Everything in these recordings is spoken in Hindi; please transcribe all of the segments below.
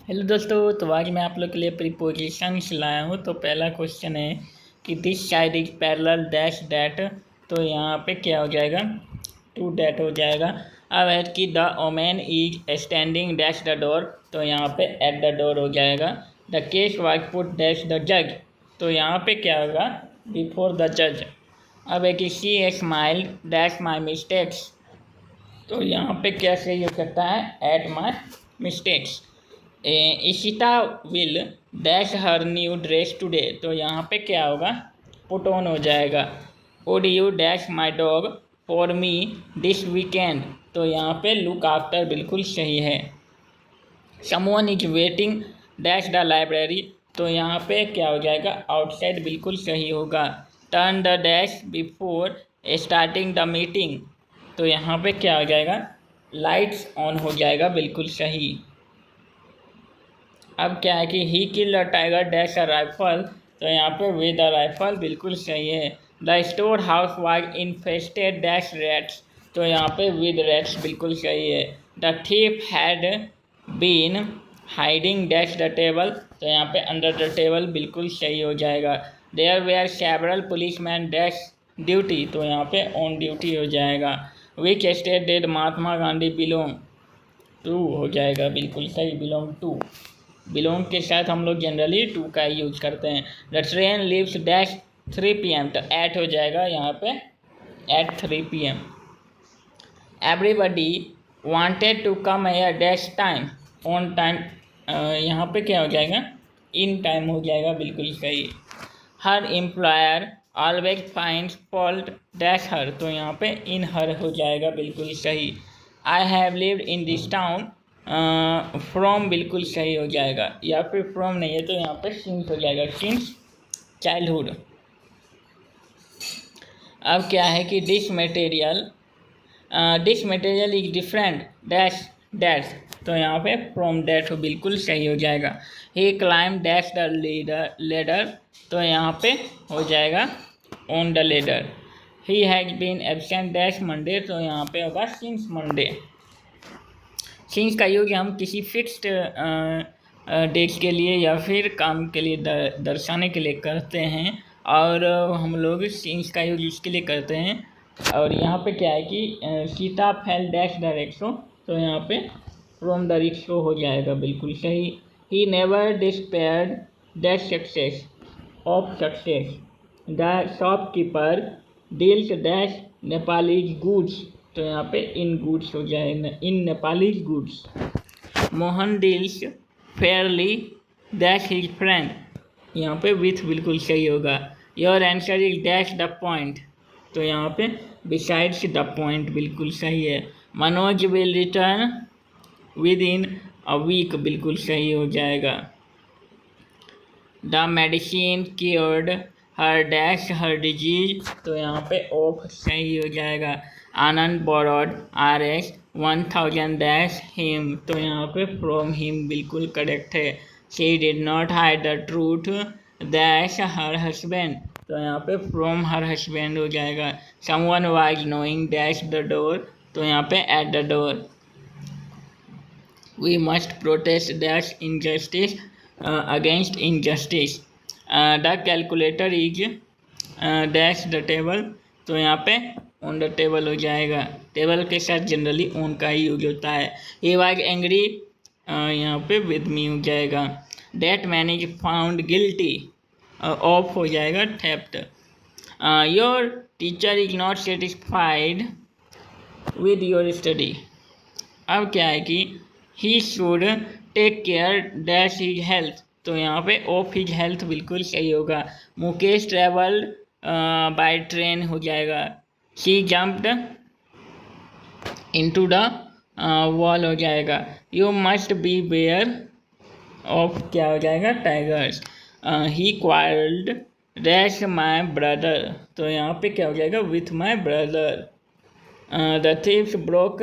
हेलो दोस्तों, तो आज मैं आप लोग के लिए प्रीपोजिशंस लाया हूँ। तो पहला क्वेश्चन है कि this side is parallel dash that. तो यहाँ पे क्या हो जाएगा, टू डैट हो जाएगा। अब है कि the woman is standing dash the door. तो यहाँ पे एट द डोर हो जाएगा। The case was put dash the जज। तो यहाँ पे क्या होगा, बिफोर द जज। अब है कि she smile dash my mistakes. तो यहाँ पे क्या सही हो सकता है, at my mistakes. Ishita will dash her new dress today. तो यहाँ पे क्या होगा, पुट ऑन हो जाएगा। Would you dash my dog for me this weekend. तो यहाँ पे लुक आफ्टर बिल्कुल सही है। Someone is waiting dash the library. तो यहाँ पे क्या हो जाएगा, आउटसाइड बिल्कुल सही होगा। Turn the dash before starting the meeting. तो यहाँ पे क्या हो जाएगा, लाइट्स ऑन हो जाएगा बिल्कुल सही। अब क्या है कि he kill the tiger dash a rifle. तो यहाँ पे विद अ राइफल बिल्कुल सही है। The store house was infested dash rats. तो यहाँ पे विद रैट्स बिल्कुल सही है। The thief had been hiding dash the table. तो यहाँ पे अंडर द टेबल बिल्कुल सही हो जाएगा। There were several policeman dash duty. तो यहाँ पे ऑन ड्यूटी हो जाएगा। Which state did Mahatma Gandhi belong to हो जाएगा बिल्कुल सही, बिलोंग टू। बिलोंग के साथ हम लोग जनरली टू का यूज करते हैं। The train leaves dash 3 PM। तो एट हो जाएगा यहाँ पे, at 3 PM। Everybody wanted to come here dash time on time. यहाँ पे क्या हो जाएगा, इन टाइम हो जाएगा बिल्कुल सही। Her employer always finds fault dash her. तो यहाँ पे इन हर हो जाएगा बिल्कुल सही। I have lived in this town from बिल्कुल सही हो जाएगा। या फिर फ्रॉम नहीं है तो यहाँ पे सिंस हो जाएगा, सिंस चाइल्डहुड। अब क्या है कि this material is different dash dash. तो यहाँ पे फ्रॉम डैट बिल्कुल सही हो जाएगा। He climb dash the ladder. तो यहाँ पे हो जाएगा on the ladder. He has been absent dash Monday. तो यहाँ पे होगा सिंस मंडे। सिंस का यूज हम किसी फिक्स्ड डेट के लिए या फिर काम के लिए दर्शाने के लिए करते हैं। और हम लोग सिंस का यूज इसके लिए करते हैं। और यहाँ पे क्या है कि Sita fail dash the rickshaw. तो यहाँ पे फ्रॉम द रिक्शो हो जाएगा बिल्कुल सही। He never despaired dash success of success. The shopkeeper deals dash Nepalese goods. तो यहाँ पे इन गुड्स हो जाएगा, in Nepalese goods. Mohan deals fairly dash his friend. यहाँ पे विथ बिल्कुल सही होगा। Your answer is dash the point. तो यहाँ पे बिसाइड्स द पॉइंट बिल्कुल सही है। Manoj will return within a week बिल्कुल सही हो जाएगा। The medicine cured her dash her disease. तो यहाँ पे ऑफ सही हो जाएगा। आनंद बोरोड RS 1000 डैश हिम। तो यहाँ पे फ्रॉम हिम बिल्कुल करेक्ट है। She did not hide the truth dash her husband. तो यहाँ पे फ्रॉम हर हस्बैंड हो जाएगा। Someone was knowing dash the door. तो यहाँ पे at the door. We must protest dash injustice against injustice. The calculator is dash the table। तो यहाँ पे on the table हो जाएगा। टेबल के साथ जनरली on का ही यूज होता है। He was angry यहाँ पे with me हो जाएगा। That man is found guilty of हो जाएगा theft। Your teacher is not satisfied with your study। अब क्या है कि he should take care dash his health. तो यहाँ पे ऑफ हिज हेल्थ बिल्कुल सही होगा। मुकेश ट्रेवल्ड बाय ट्रेन हो जाएगा। She jumped into the wall हो जाएगा। You must be aware of क्या हो जाएगा, tigers. He quarrelled dash my brother. तो यहाँ पे क्या हो जाएगा, with my brother. The thieves broke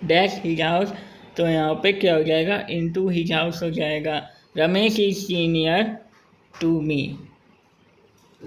dash his house. तो यहाँ पे क्या हो जाएगा, इनटू हिज हाउस हो जाएगा। Ramesh is senior to me.